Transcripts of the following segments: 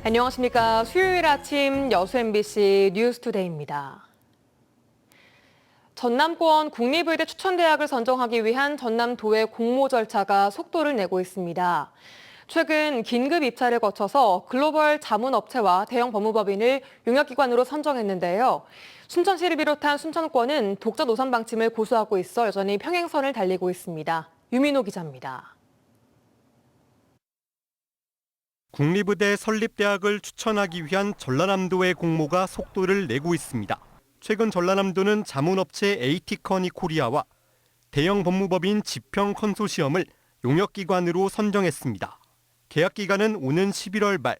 안녕하십니까. 수요일 아침 여수 MBC 뉴스투데이입니다. 전남권 국립의대 추천대학을 선정하기 위한 전남도의 공모 절차가 속도를 내고 있습니다. 최근 긴급 입찰을 거쳐서 글로벌 자문업체와 대형 법무법인을 용역기관으로 선정했는데요. 순천시를 비롯한 순천권은 독자 노선 방침을 고수하고 있어 여전히 평행선을 달리고 있습니다. 유민호 기자입니다. 국립의대 설립대학을 추천하기 위한 전라남도의 공모가 속도를 내고 있습니다. 최근 전라남도는 자문업체 에이티커니 코리아와 대형 법무법인 지평 컨소시엄을 용역기관으로 선정했습니다. 계약기간은 오는 11월 말,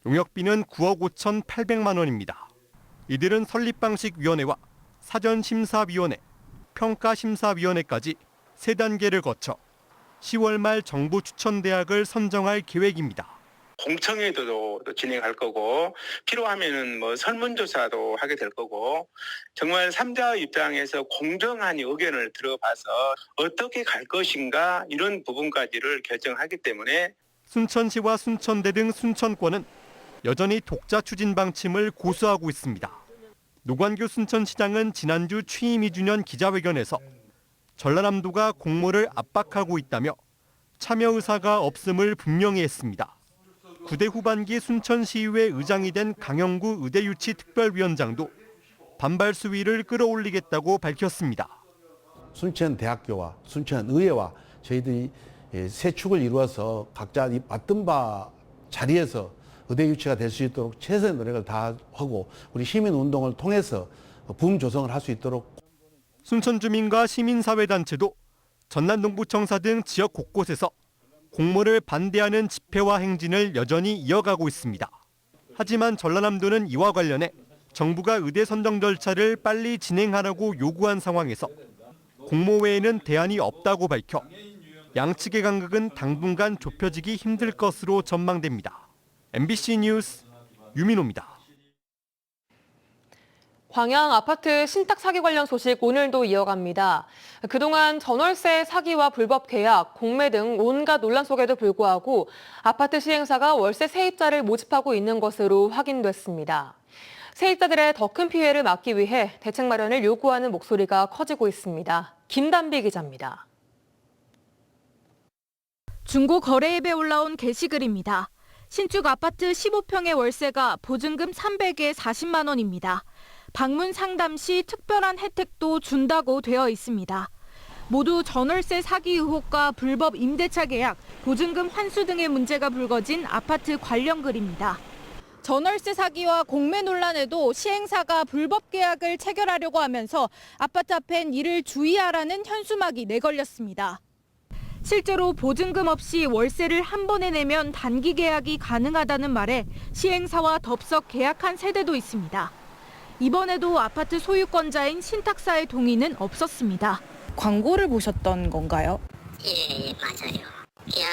용역비는 9억 5,800만 원입니다. 이들은 설립방식위원회와 사전심사위원회, 평가심사위원회까지 3단계를 거쳐 10월 말 정부 추천대학을 선정할 계획입니다. 공청회도 진행할 거고 필요하면은 설문조사도 하게 될 거고 정말 3자 입장에서 공정한 의견을 들어봐서 어떻게 갈 것인가 이런 부분까지를 결정하기 때문에 순천시와 순천대 등 순천권은 여전히 독자 추진 방침을 고수하고 있습니다. 노관규 순천시장은 지난주 취임 2주년 기자회견에서 전라남도가 공모를 압박하고 있다며 참여 의사가 없음을 분명히 했습니다. 9대 후반기 순천시의회 의장이 된 강영구 의대유치특별위원장도 반발 수위를 끌어올리겠다고 밝혔습니다. 순천대학교와 순천의회와 저희들이 세 축을 이루어서 각자 맡은 바 자리에서 의대 유치가 될 수 있도록 최선의 노력을 다하고 우리 시민운동을 통해서 붐 조성을 할 수 있도록. 순천 주민과 시민사회단체도 전남동부청사 등 지역 곳곳에서 공모를 반대하는 집회와 행진을 여전히 이어가고 있습니다. 하지만 전라남도는 이와 관련해 정부가 의대 선정 절차를 빨리 진행하라고 요구한 상황에서 공모 외에는 대안이 없다고 밝혀 양측의 간극은 당분간 좁혀지기 힘들 것으로 전망됩니다. MBC 뉴스 유민호입니다. 광양 아파트 신탁 사기 관련 소식 오늘도 이어갑니다. 그동안 전월세 사기와 불법 계약, 공매 등 온갖 논란 속에도 불구하고 아파트 시행사가 월세 세입자를 모집하고 있는 것으로 확인됐습니다. 세입자들의 더 큰 피해를 막기 위해 대책 마련을 요구하는 목소리가 커지고 있습니다. 김단비 기자입니다. 중고 거래앱에 올라온 게시글입니다. 신축 아파트 15평의 월세가 보증금 300에 40만 원입니다. 방문 상담 시 특별한 혜택도 준다고 되어 있습니다. 모두 전월세 사기 의혹과 불법 임대차 계약, 보증금 환수 등의 문제가 불거진 아파트 관련 글입니다. 전월세 사기와 공매 논란에도 시행사가 불법 계약을 체결하려고 하면서 아파트 앞엔 이를 주의하라는 현수막이 내걸렸습니다. 실제로 보증금 없이 월세를 한 번에 내면 단기 계약이 가능하다는 말에 시행사와 덥석 계약한 세대도 있습니다. 이번에도 아파트 소유권자인 신탁사의 동의는 없었습니다. 광고를 보셨던 건가요? 예, 맞아요. 그냥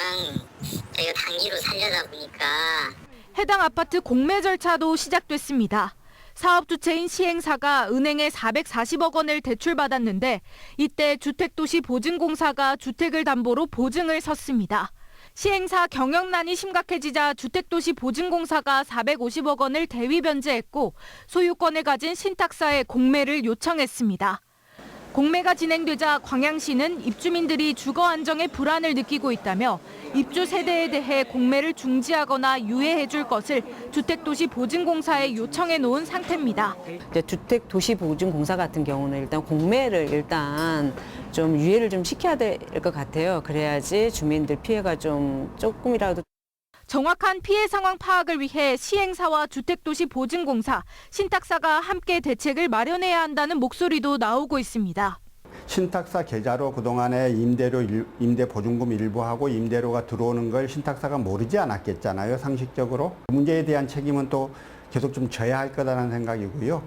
저희가 단기로 살려다 보니까 해당 아파트 공매 절차도 시작됐습니다. 사업 주체인 시행사가 은행에 440억 원을 대출받았는데 이때 주택도시보증공사가 주택을 담보로 보증을 섰습니다. 시행사 경영난이 심각해지자 주택도시보증공사가 450억 원을 대위 변제했고 소유권을 가진 신탁사에 공매를 요청했습니다. 공매가 진행되자 광양시는 입주민들이 주거 안정에 불안을 느끼고 있다며 입주 세대에 대해 공매를 중지하거나 유예해 줄 것을 주택도시보증공사에 요청해 놓은 상태입니다. 주택도시보증공사 같은 경우는 일단 공매를 좀 유예를 좀 시켜야 될 것 같아요. 그래야지 주민들 피해가 조금이라도. 정확한 피해 상황 파악을 위해 시행사와 주택도시보증공사, 신탁사가 함께 대책을 마련해야 한다는 목소리도 나오고 있습니다. 신탁사 계좌로 그동안에 임대 보증금 일부하고 임대료가 들어오는 걸 신탁사가 모르지 않았겠잖아요, 상식적으로. 문제에 대한 책임은 또 계속 좀 져야 할 거라는 생각이고요.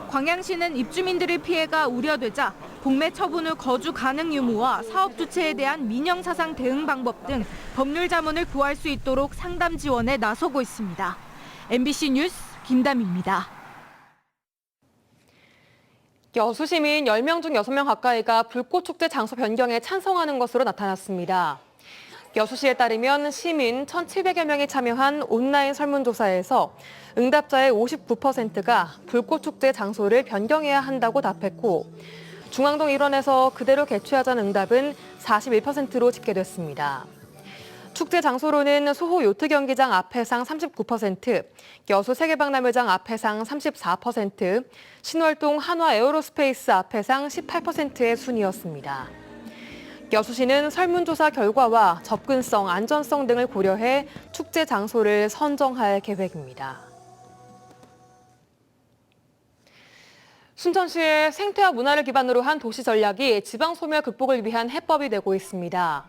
광양시는 입주민들의 피해가 우려되자 공매 처분 후 거주 가능 유무와 사업 주체에 대한 민영사상 대응 방법 등 법률 자문을 구할 수 있도록 상담 지원에 나서고 있습니다. MBC 뉴스 김담입니다. 여수 시민 10명 중 6명 가까이가 불꽃축제 장소 변경에 찬성하는 것으로 나타났습니다. 여수시에 따르면 시민 1,700여 명이 참여한 온라인 설문조사에서 응답자의 59%가 불꽃축제 장소를 변경해야 한다고 답했고 중앙동 일원에서 그대로 개최하자는 응답은 41%로 집계됐습니다. 축제 장소로는 소호 요트 경기장 앞해상 39%, 여수 세계박람회장 앞해상 34%, 신월동 한화 에어로스페이스 앞해상 18%의 순이었습니다. 여수시는 설문조사 결과와 접근성, 안전성 등을 고려해 축제 장소를 선정할 계획입니다. 순천시의 생태와 문화를 기반으로 한 도시 전략이 지방 소멸 극복을 위한 해법이 되고 있습니다.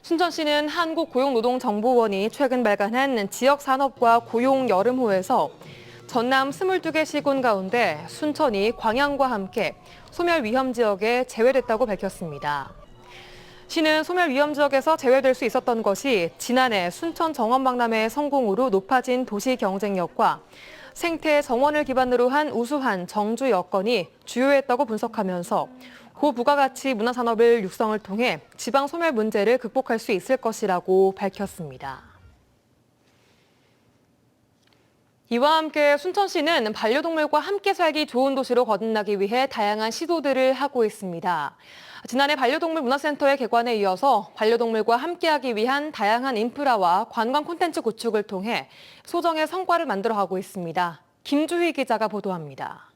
순천시는 한국고용노동정보원이 최근 발간한 지역산업과 고용 여름호에서 전남 22개 시군 가운데 순천이 광양과 함께 소멸 위험 지역에 제외됐다고 밝혔습니다. 시는 소멸 위험 지역에서 제외될 수 있었던 것이 지난해 순천 정원박람회의 성공으로 높아진 도시 경쟁력과 생태 정원을 기반으로 한 우수한 정주 여건이 주요했다고 분석하면서 고부가가치 문화산업을 육성을 통해 지방 소멸 문제를 극복할 수 있을 것이라고 밝혔습니다. 이와 함께 순천시는 반려동물과 함께 살기 좋은 도시로 거듭나기 위해 다양한 시도들을 하고 있습니다. 지난해 반려동물 문화센터의 개관에 이어서 반려동물과 함께하기 위한 다양한 인프라와 관광 콘텐츠 구축을 통해 소정의 성과를 만들어가고 있습니다. 김주희 기자가 보도합니다.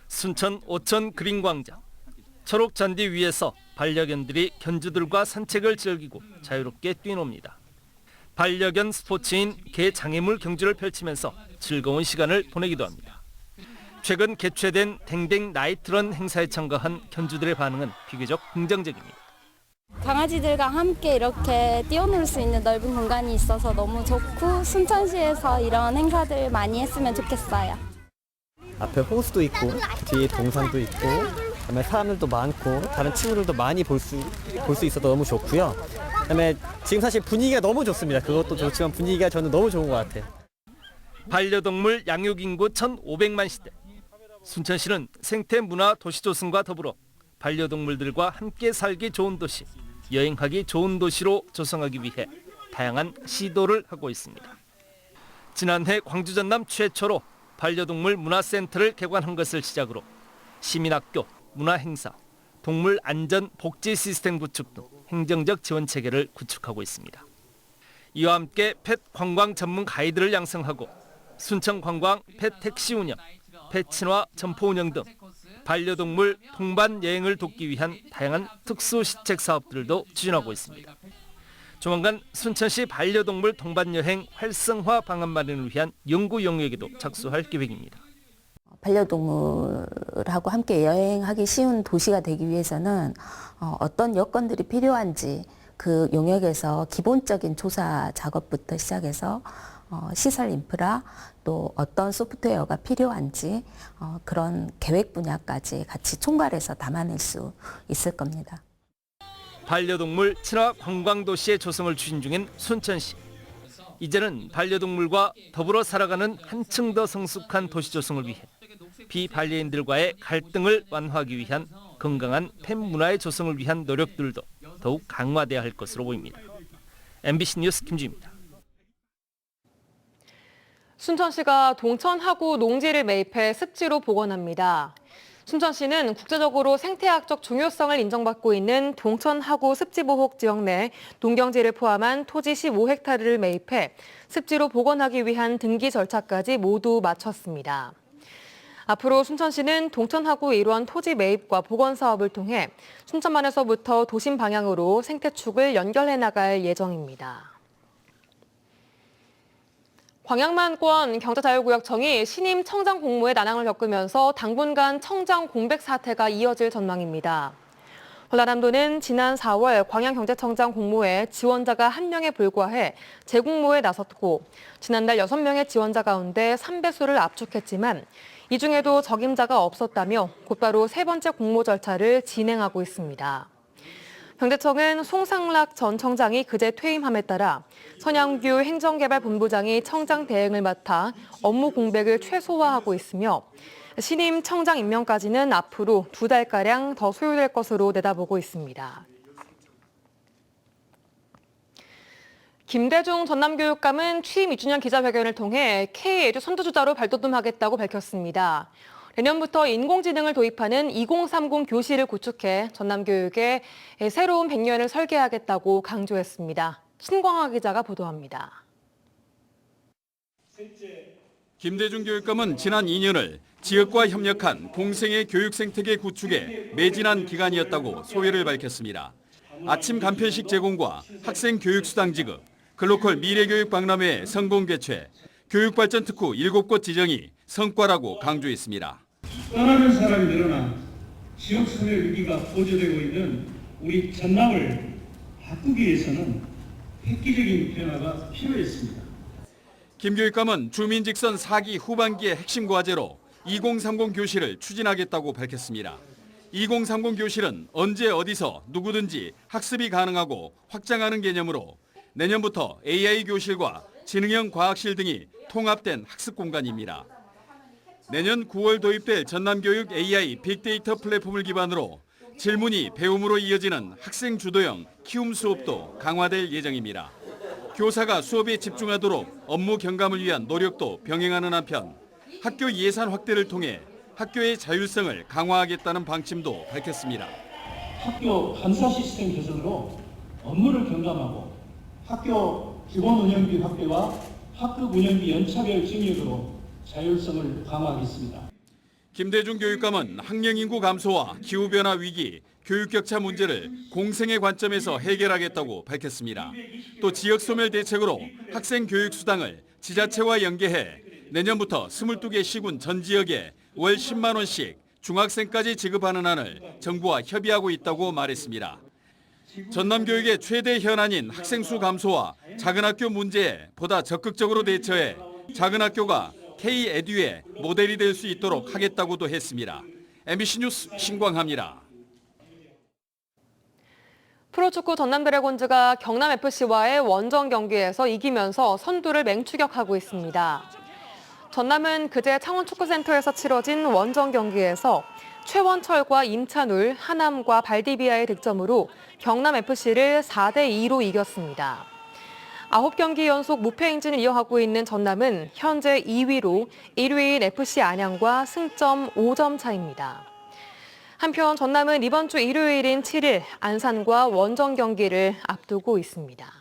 순천 오천 그린광장. 초록 잔디 위에서 반려견들이 견주들과 산책을 즐기고 자유롭게 뛰놉니다. 반려견 스포츠인 개 장애물 경주를 펼치면서 즐거운 시간을 보내기도 합니다. 최근 개최된 댕댕 나이트런 행사에 참가한 견주들의 반응은 비교적 긍정적입니다. 강아지들과 함께 이렇게 뛰어놀 수 있는 넓은 공간이 있어서 너무 좋고 순천시에서 이런 행사들 많이 했으면 좋겠어요. 앞에 호수도 있고 뒤에 동산도 있고 그다음에 사람들도 많고 다른 친구들도 많이 볼 수 있어서 너무 좋고요. 그다음에 지금 사실 분위기가 너무 좋습니다. 그것도 좋지만 분위기가 저는 너무 좋은 것 같아요. 반려동물 양육 인구 1,500만 시대. 순천시는 생태 문화 도시 조성과 더불어 반려동물들과 함께 살기 좋은 도시, 여행하기 좋은 도시로 조성하기 위해 다양한 시도를 하고 있습니다. 지난해 광주 전남 최초로 반려동물 문화센터를 개관한 것을 시작으로 시민학교, 문화행사, 동물 안전 복지 시스템 구축 등 행정적 지원 체계를 구축하고 있습니다. 이와 함께 펫 관광 전문 가이드를 양성하고 순천 관광 펫 택시 운영, 펫 친화 점포 운영 등 반려동물 동반 여행을 돕기 위한 다양한 특수 시책 사업들도 추진하고 있습니다. 조만간 순천시 반려동물 동반 여행 활성화 방안 마련을 위한 연구 영역에도 착수할 계획입니다. 반려동물하고 함께 여행하기 쉬운 도시가 되기 위해서는 어떤 여건들이 필요한지 그 용역에서 기본적인 조사 작업부터 시작해서 시설 인프라 또 어떤 소프트웨어가 필요한지 그런 계획 분야까지 같이 총괄해서 담아낼 수 있을 겁니다. 반려동물 친화 관광도시의 조성을 추진 중인 순천시. 이제는 반려동물과 더불어 살아가는 한층 더 성숙한 도시 조성을 위해 비반려인들과의 갈등을 완화하기 위한 건강한 펫 문화의 조성을 위한 노력들도 더욱 강화돼야 할 것으로 보입니다. MBC 뉴스 김주희입니다. 순천시가 동천하구 농지를 매입해 습지로 복원합니다. 순천시는 국제적으로 생태학적 중요성을 인정받고 있는 동천하구 습지보호 지역 내 농경지를 포함한 토지 15헥타르를 매입해 습지로 복원하기 위한 등기 절차까지 모두 마쳤습니다. 앞으로 순천시는 동천하구 일원 토지 매입과 복원 사업을 통해 순천만에서부터 도심 방향으로 생태축을 연결해 나갈 예정입니다. 광양만권 경제자유구역청이 신임 청장 공모에 난항을 겪으면서 당분간 청장 공백 사태가 이어질 전망입니다. 전라남도는 지난 4월 광양경제청장 공모에 지원자가 1명에 불과해 재공모에 나섰고 지난달 6명의 지원자 가운데 3배수를 압축했지만 이 중에도 적임자가 없었다며 곧바로 세 번째 공모 절차를 진행하고 있습니다. 경제청은 송상락 전 청장이 그제 퇴임함에 따라 선양규 행정개발본부장이 청장 대행을 맡아 업무 공백을 최소화하고 있으며 신임 청장 임명까지는 앞으로 2달가량 더 소요될 것으로 내다보고 있습니다. 김대중 전남교육감은 취임 2주년 기자회견을 통해 K-에듀 선두주자로 발돋움하겠다고 밝혔습니다. 내년부터 인공지능을 도입하는 2030 교실을 구축해 전남교육에 새로운 100년을 설계하겠다고 강조했습니다. 신광하 기자가 보도합니다. 김대중 교육감은 지난 2년을 지역과 협력한 공생의 교육 생태계 구축에 매진한 기간이었다고 소회를 밝혔습니다. 아침 간편식 제공과 학생 교육 수당 지급, 글로컬 미래교육 박람회 성공 개최, 교육발전 특구 7곳 지정이 성과라고 강조했습니다. 떠나는 사람이 늘어나 지역 소멸 위기가 고조되고 있는 우리 전남을 바꾸기 위해서는 획기적인 변화가 필요했습니다. 김 교육감은 주민 직선 4기 후반기의 핵심 과제로 2030 교실을 추진하겠다고 밝혔습니다. 2030 교실은 언제 어디서 누구든지 학습이 가능하고 확장하는 개념으로 내년부터 AI 교실과 지능형 과학실 등이 통합된 학습 공간입니다. 내년 9월 도입될 전남교육 AI 빅데이터 플랫폼을 기반으로 질문이 배움으로 이어지는 학생 주도형 키움 수업도 강화될 예정입니다. 교사가 수업에 집중하도록 업무 경감을 위한 노력도 병행하는 한편 학교 예산 확대를 통해 학교의 자율성을 강화하겠다는 방침도 밝혔습니다. 학교 감사 시스템 개선으로 업무를 경감하고 학교 기본 운영비 확대와 학급 운영비 연차별 증액으로 자율성을 강화하겠습니다. 김대중 교육감은 학령인구 감소와 기후변화 위기, 교육격차 문제를 공생의 관점에서 해결하겠다고 밝혔습니다. 또 지역소멸 대책으로 학생 교육 수당을 지자체와 연계해 내년부터 22개 시군 전 지역에 월 10만 원씩 중학생까지 지급하는 안을 정부와 협의하고 있다고 말했습니다. 전남교육의 최대 현안인 학생 수 감소와 작은 학교 문제에 보다 적극적으로 대처해 작은 학교가 K-에듀의 모델이 될 수 있도록 하겠다고도 했습니다. MBC 뉴스 신광하입니다. 프로축구 전남 드래곤즈가 경남FC와의 원정 경기에서 이기면서 선두를 맹추격하고 있습니다. 전남은 그제 창원축구센터에서 치러진 원정 경기에서 최원철과 임찬울, 하남과 발디비아의 득점으로 경남FC를 4대2로 이겼습니다. 9경기 연속 무패 행진을 이어가고 있는 전남은 현재 2위로 1위인 FC 안양과 승점 5점 차입니다. 한편 전남은 이번 주 일요일인 7일 안산과 원정 경기를 앞두고 있습니다.